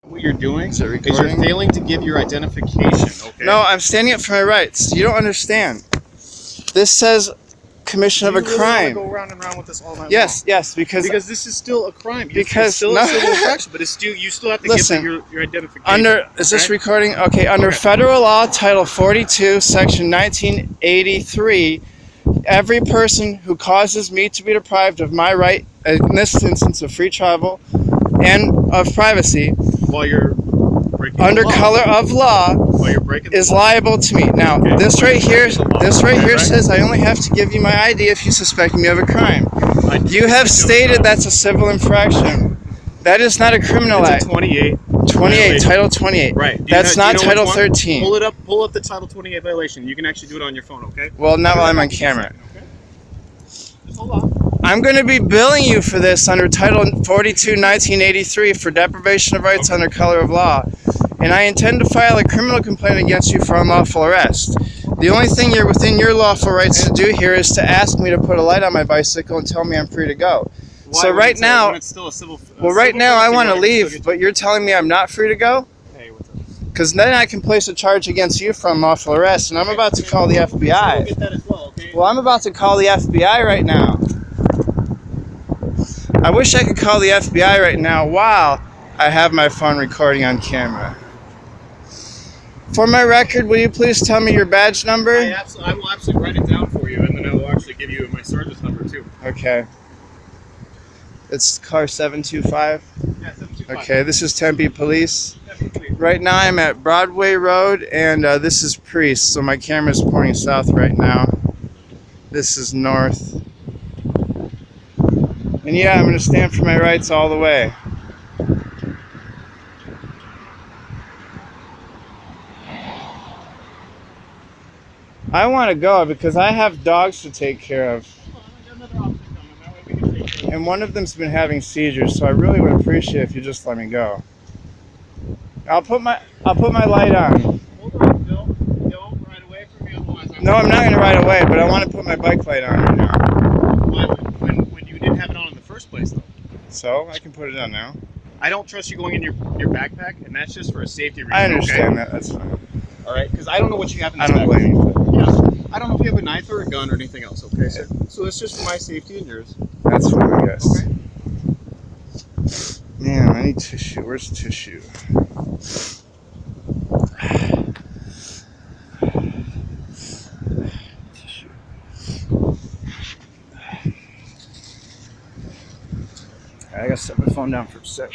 What you're doing Is it is you're recording? failing to give your identification, okay? No, I'm standing up for my rights. You don't understand. This says commission of a really crime. Go round and round with this all night Yes, long? yes, because this is still a crime. Because it's still no, a civil infraction, but it's still you still have to listen, give your identification. is this recording? Okay, under Okay. federal law, Title 42, Section 1983, every person who causes me to be deprived of my right, in this instance of free travel and of privacy, while you're breaking under the law. color of law, While you're breaking the is law. liable to me. Now, Okay. this right here Right. says I only have to give you my ID if you suspect me of a crime. You have stated that's a civil infraction. That is not a criminal It's act. a 28. 28, violation. Title 28. Right. That's not Title 13. Pull it up. Pull up the Title 28 violation. You can actually do it on your phone, okay? Well, not while I'm on camera. Okay. Just hold on. I'm going to be billing you for this under Title 42, 1983 for deprivation of rights under color of law. And I intend to file a criminal complaint against you for unlawful arrest. The only thing you're within your lawful rights to do here is to ask me to put a light on my bicycle and tell me I'm free to go. Why, So right now, when it's still a civil, well, right now I want to to leave, but you're telling me I'm not free to go? Hey, what's up? Because then I can place a charge against you for unlawful arrest, and I'm about to call the FBI. Get that as well, okay? Well, I'm about to call the FBI right now. I wish I could call the FBI right now while I have my phone recording on camera. For my record, will you please tell me your badge number? I will absolutely write it down for you, and then I will actually give you my sergeant's number too. Okay. It's car 725. Yeah, 725. Okay, this is Tempe Police. Right now I'm at Broadway Road, and this is Priest, so my camera's pointing south right now. This is north. And yeah, I'm going to stand for my rights all the way. I want to go because I have dogs to take care of. And one of them's been having seizures, so I really would appreciate if you just let me go. I'll put my light on. Hold on, Bill. Don't ride away from me, otherwise No, I'm not going to ride away, but I want to put my bike light on right now. when you didn't have it on in the first place, though. So, I can put it on now. I don't trust you going in your backpack, and that's just for a safety reason. I understand okay? that, that's fine. All right, because I don't know what you have in I this don't backpack. blame you. Yeah, I don't know if you have a knife or a gun or anything else, okay, sir? So it's just for my safety and yours. That's fine, I guess. Okay. Man, I need tissue. Where's the tissue? Tissue. I gotta set my phone down for a sec.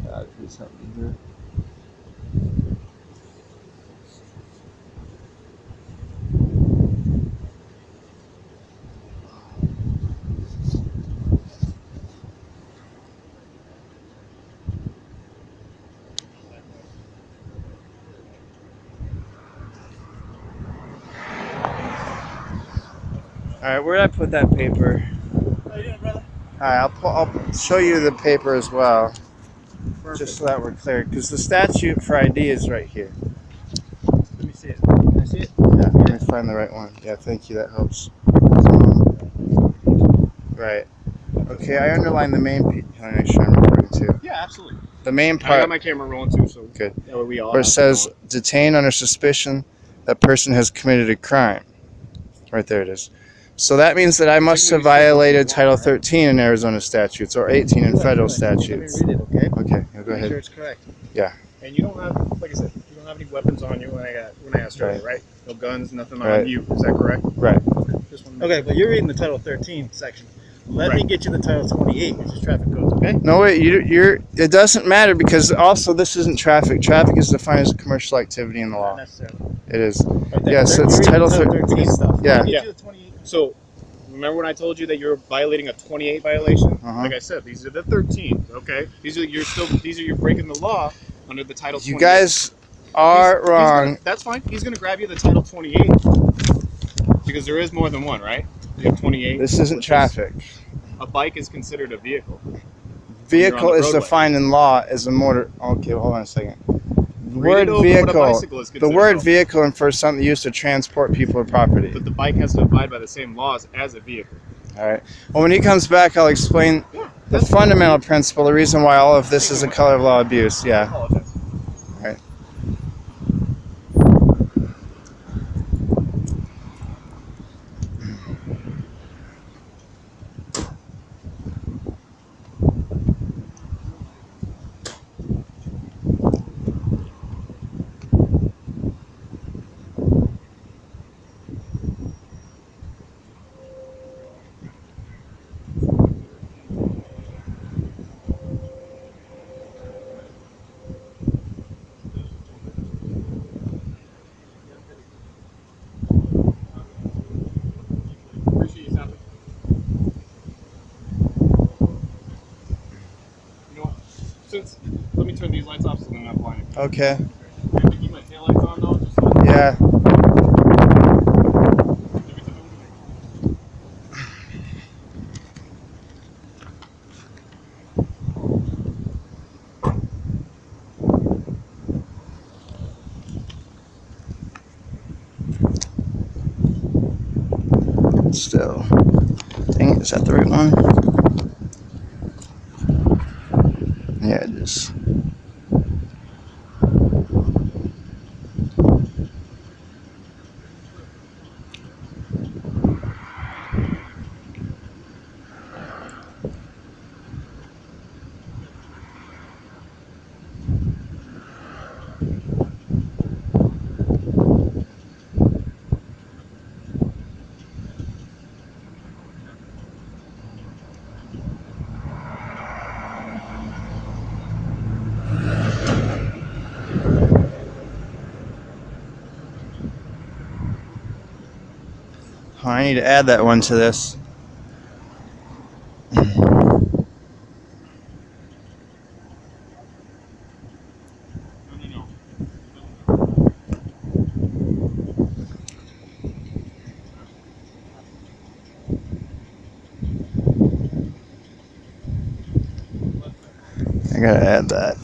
God, please help me here. All right, where did I put that paper? How you doing, brother? All right, I'll show you the paper as well, Perfect. just so that we're clear, because the statute for ID is right here. Let me see it. Can I see it? Yeah, let me find the right one. Yeah, thank you, that helps. Right. Okay, I underlined the main piece. Let me make sure I'm recording too. Yeah, absolutely. The main I got part my camera rolling too, so Good. that way we all where it have says to go. detained under suspicion that person has committed a crime. Right there it is. So that means that I must have violated Title 13 in Arizona statutes or 18 in federal statutes. Let me read it, okay? Okay, go Make ahead. sure it's correct. Yeah. And you don't have, like I said, you don't have any weapons on you when I asked earlier, right? No guns, nothing Right. on you. Is that correct? Right. Just wanna make Okay, but you're reading the Title 13 section. Let me Right. get you the Title 28, which is traffic codes, okay? No, wait, it doesn't matter because also this isn't traffic. Traffic is defined as a commercial activity in the Not law. necessarily. It is. Right there. Yeah, so You're it's reading Title 13 stuff. Yeah. Let me Yeah. get you the 28. So, remember when I told you that you're violating a 28 violation? Uh-huh. Like I said, these are the 13. Okay, you're breaking the law under the Title 28. You guys are wrong. That's fine. He's gonna grab you the Title 28 because there is more than one, right? You have 28. This isn't which is- traffic. A bike is considered a vehicle. Vehicle is roadway. defined in law as a motor. Okay, hold on a second. The Read it word over what a vehicle. bicycle is The considered, word though. vehicle infers something used to transport people or property. But the bike has to abide by the same laws as a vehicle. All right. Well, when he comes back, I'll explain Yeah, the fundamental principle, the reason why all of this is a color of law abuse. I Yeah. apologize. All right. Appreciate you stopping. You know what? Let me turn these lights off so they're not blinding. Okay. I have to keep my taillights on though, just so Yeah. Still. Dang it, is that the right one? Yeah, it is. Oh, I need to add that one to this. No. I gotta add that.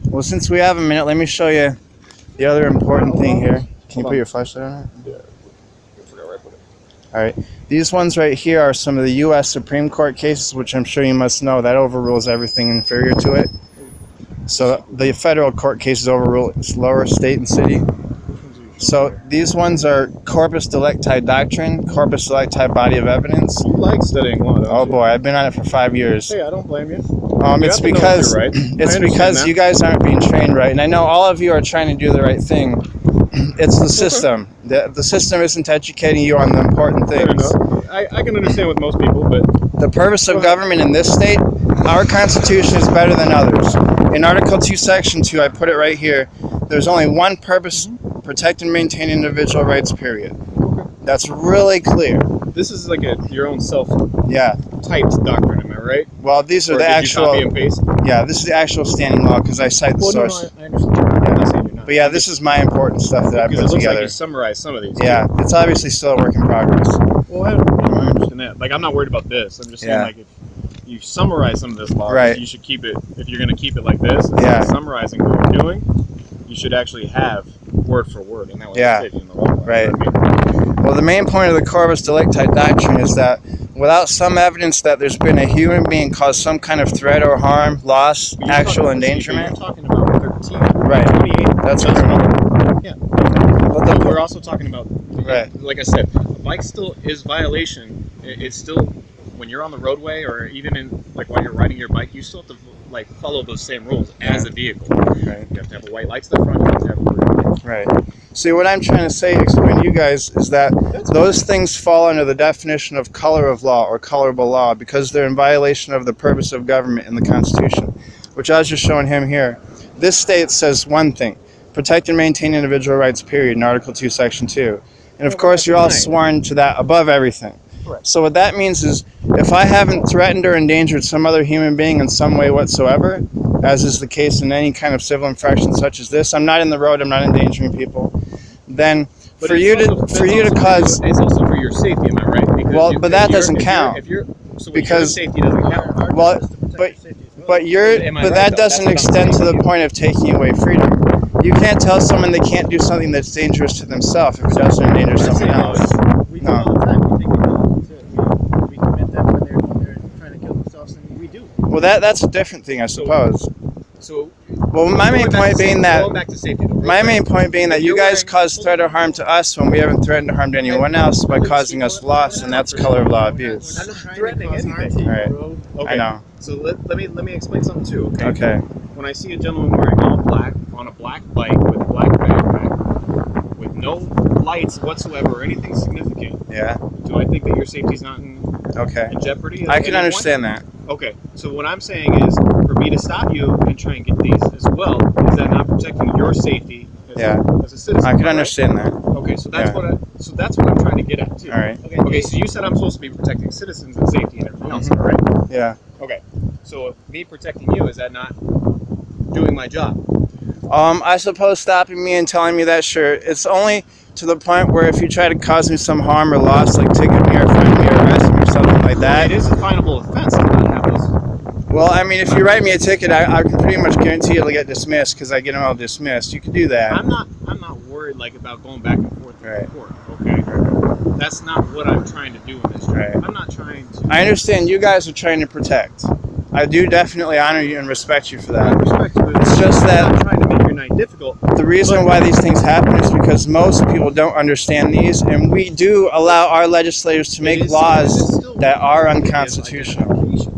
Well, since we have a minute, let me show you the other important thing here. Can you put your flashlight on it? Yeah. I forgot where I put it. All right. These ones right here are some of the U.S. Supreme Court cases, which I'm sure you must know. That overrules everything inferior to it. So the federal court cases overrule lower state and city. So these ones are corpus delicti doctrine, corpus delicti body of evidence. You like studying law, don't Oh you? boy, I've been on it for 5 years. Hey, I don't blame you. It's have to know because if you're right. I it's understand because that. you guys aren't being trained right, and I know all of you are trying to do the right thing. It's the system. The system isn't educating you on the important Fair things. enough. I can understand with most people, but The purpose of government in this state, our Constitution is better than others. In Article 2, Section 2, I put it right here, there's only one purpose: protect and maintain individual rights, period. That's really clear. this is like your own Yeah. self-typed doctrine, am I right? Well, these are Or the did actual. you copy and paste? Yeah, this is the actual standing law because I cite the source. I understand. I'm not saying you're not. But yeah, this is my important stuff that I Because put it looks together. like you summarized some of these. Yeah, it's obviously still a work in progress. Well, I understand that. Like, I'm not worried about this. I'm just saying, Yeah. like, if you summarize some of this law, Right. you should keep it, if you're going to keep it like this, Yeah. summarizing what you're doing, you should actually have word for word. And that was Yeah. in the law. Right. Well, the main point of the corpus delicti doctrine is that without some evidence that there's been a human being cause some kind of threat or harm, loss, But you're actual talking- endangerment. You're talking about 13. Right. 28. That's doesn't criminal. matter. Yeah. But But the, we're also talking about, Right. like I said, a bike still is violation. It's still, when you're on the roadway or even in, like, while you're riding your bike, you still have to, like, follow those same rules as a vehicle. Right. You have to have a white lights in the front, you have to have a rear. Right. See, what I'm trying to say, explain to you guys, is that those things fall under the definition of color of law or colorable law because they're in violation of the purpose of government in the Constitution, which I was just showing him here. This state says one thing: protect and maintain individual rights, period, in Article 2, Section 2. And of course, you're all sworn to that above everything. Correct. So what that means is, if I haven't threatened or endangered some other human being in some way whatsoever, as is the case in any kind of civil infraction such as this, I'm not in the road, I'm not endangering people, then But for it's you also- to cause, it's also for your safety, am I right? Because well, but that doesn't count. So Because- your safety doesn't count. Our Well, job is to protect but- your safety as well. but Am I right, that though? doesn't That's what I'm extend to saying the to you. point of taking away freedom. You can't tell someone they can't do something that's dangerous to themselves if it doesn't endanger someone else. We do No. all the time. We think we do it too. We commit them when they're trying to kill themselves, and we do. Well, that's a different thing, I suppose. So Well, my main point being that going back to safety, though, real my quick. main point being that If you you're guys wearing- cause threat or harm to us when we haven't threatened or harmed anyone else by causing us loss, and that's color of law abuse. I'm not Trying to threatening cause harm anything. to you, Right. bro. Okay. I know. So let me explain something too. Okay. Okay. When I see a gentleman wearing all black on a black bike with a black backpack, with no lights whatsoever or anything significant, Yeah. do I think that your safety's not Okay. in jeopardy? at I can any understand that. point? Okay. So what I'm saying is, for me to stop you and try and get these as well, is that not protecting your safety as, Yeah. as a citizen? I can right? understand that. Okay. So that's Yeah. that's what I'm trying to get at too. All right. Okay. So you said I'm supposed to be protecting citizens and safety and everything else, Mhm. all right? Yeah. Okay. So me protecting you, is that not doing my job? I suppose stopping me and telling me that, sure. It's only to the point where if you try to cause me some harm or loss, like ticket me or fine me or arrest me or something like that. It is a finable offense to not have those. Well, I mean, if you write me a ticket, I can pretty much guarantee it'll get dismissed because I get them all dismissed. You could do that. I'm not worried like about going back and forth Right. in court. Okay. That's not what I'm trying to do in this job. Right. I'm not trying to. I understand you guys are trying to protect. I do definitely honor you and respect you for I that. respect you. It's just I'm that not trying to make your night difficult. the reason why these things happen is because most people don't understand these, and we do allow our legislators to make laws that are unconstitutional.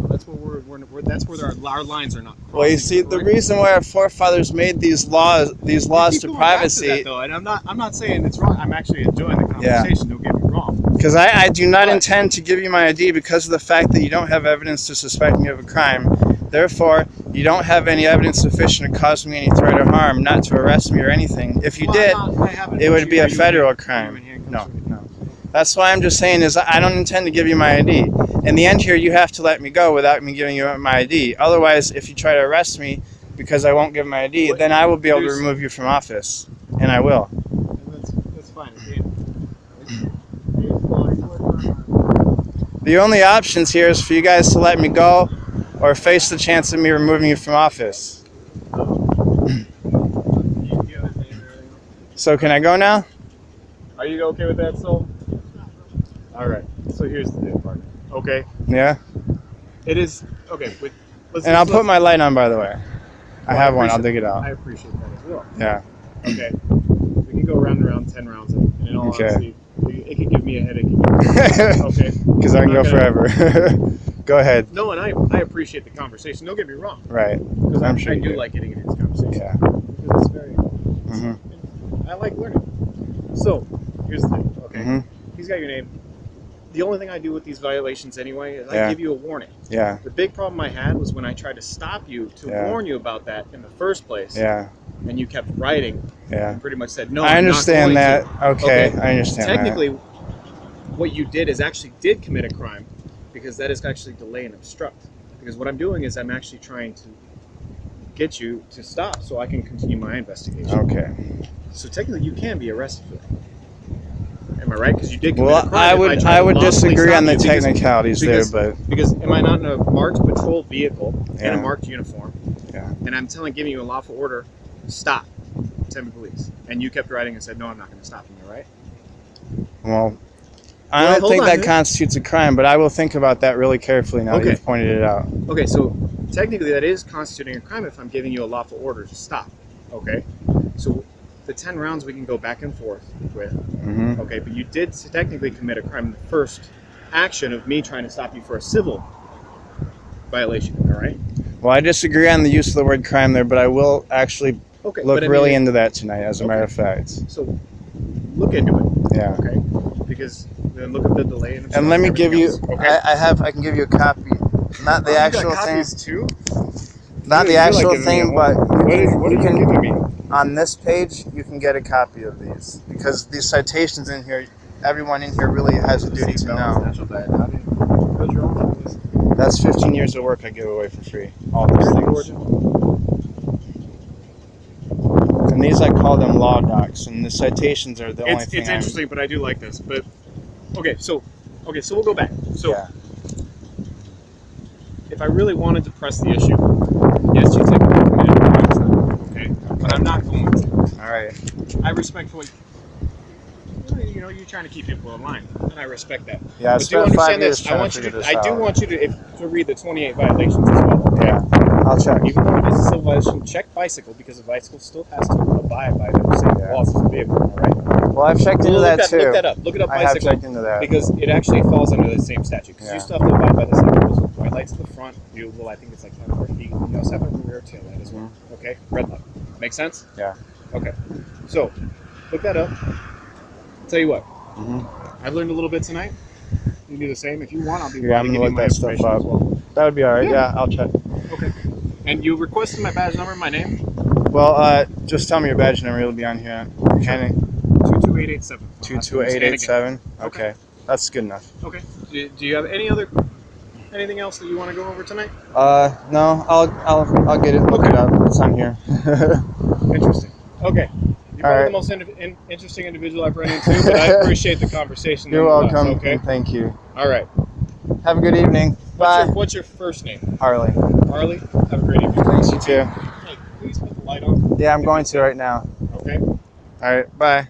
That's where that's where our lines are not crossing. Well, you see, the reason why our forefathers made these laws to Keep going back to privacy, that, though, and I'm not saying it's wrong. I'm actually enjoying the conversation. Don't get me wrong. because I do not intend to give you my ID because of the fact that you don't have evidence to suspect me of a crime. Therefore, you don't have any evidence sufficient to cause me any threat or harm, not to arrest me or anything. If you did, it would be a federal crime. No. That's why I'm just saying is I don't intend to give you my ID. In the end here, you have to let me go without me giving you my ID. Otherwise, if you try to arrest me because I won't give my ID, then I will be able to remove you from office, and I will. That's fine. The only options here is for you guys to let me go or face the chance of me removing you from office. So can I go now? Are you okay with that, Sol? All right. So here's the deal, partner. Okay. Yeah? It is okay. And I'll put my light on, by the way. I have one. I'll appreciate- dig it out. I appreciate that as well. Yeah. Okay. We can go round and round 10 rounds, and in all Okay. honesty, it could give me a headache. Okay. Because I can go Okay. forever. Go ahead. No, and I appreciate the conversation. Don't get me wrong. Right. Because I'm sure I you do do. like getting into this conversation. Yeah. Because it's very. Mhm. I like learning. So, here's the thing. Okay. Mhm. He's got your name. The only thing I do with these violations anyway is I Yeah. give you a warning. Yeah. The big problem I had was when I tried to stop you to Yeah. warn you about that in the first place, Yeah. and you kept writing Yeah. and pretty much said no. I I'm not understand going that. to." Okay. I understand Technically, what you did is actually did commit a crime, because that is actually delay and obstruct. Because what I'm doing is I'm actually trying to get you to stop so I can continue my investigation. that. Okay. So technically, you can be arrested for that. Am I right? Because you did commit a Well, crime. I if would tried to lawfully disagree stop on the you because- technicalities because- there, but Because am I not in a marked patrol vehicle in Yeah. a marked uniform? Yeah. And I'm giving you a lawful order, stop, Tempe Police. And you kept writing and said, no, I'm not going to stop him, right? well, I Well, don't hold think on. that constitutes a crime, but I will think about that really carefully now that Okay. you've pointed it out. Okay, so technically that is constituting a crime if I'm giving you a lawful order to stop. Okay? So the 10 rounds we can go back and forth with. Mm-hmm. Okay, but you did technically commit a crime in the first action of me trying to stop you for a civil violation, all right? Well, I disagree on the use of the word crime there, but I will actually Okay. look but I really mean, into that tonight, as a matter of fact. So look into it. Yeah. Okay? Because then look at the delay and And let me give you, everything else. Okay? I can give you a copy. Not the Oh, you got actual thing, copies too? not the You're like actual giving me thing, a but What are you you can, giving me? on this page, you can get a copy of these. Because these citations in here, everyone in here really has a duty to know. Natural diet. How do you build your own police? That's 15 years of work I give away for free. All these things. And these, I call them law docs, and the citations are the only thing. It's interesting, but I do like this. But okay, so we'll go back. So Yeah. if I really wanted to press the issue, yes, you technically committed a crime, okay, but I'm not going to. All right. I respectfully, you know, you're trying to keep people in line, and I respect that. Yeah, I But do you spent 5 understand years this? trying to figure this I do out. want you to read the 28 violations as well. Okay? Yeah, I'll check. Even though it is a civil violation, check bicycle because a bicycle still has to abide by the same laws as a vehicle. All right. Well, I've checked into that too. Look that up. Look it up. I have Bicycle. checked into that. Because it actually falls under the same statute. Because Yeah. you still have to abide by the same rules. White lights to the front, viewable, I think it's like 10 feet. You also have a rear tail light as well. Okay? Red light. Make sense? Yeah. Okay. So, look that up. Tell you what. Mm-hmm. I've learned a little bit tonight. You do the same. If you want, I'll be Yeah, I'm willing to gonna give you my look that stuff information up. as well. That would be all right. Yeah. Yeah, I'll check. Okay. And you requested my badge number and my name? Well, just tell me your badge number. It'll be on here. Hannigan. 22887. 22887. Okay, that's good enough. Okay. Do you have anything else that you want to go over tonight? No, I'll get it. Look it up. It's on here. Interesting. Okay. You're All probably right. the most interesting individual I've run into, but I appreciate the conversation. You're nonetheless, welcome. Okay. And thank you. All right. Have a good evening. Bye. What's your first name? Harley. Harley. Have a great evening. Thanks, you too. Hey, please put the light on. Yeah, I'm going to right now. Okay. All right. Bye.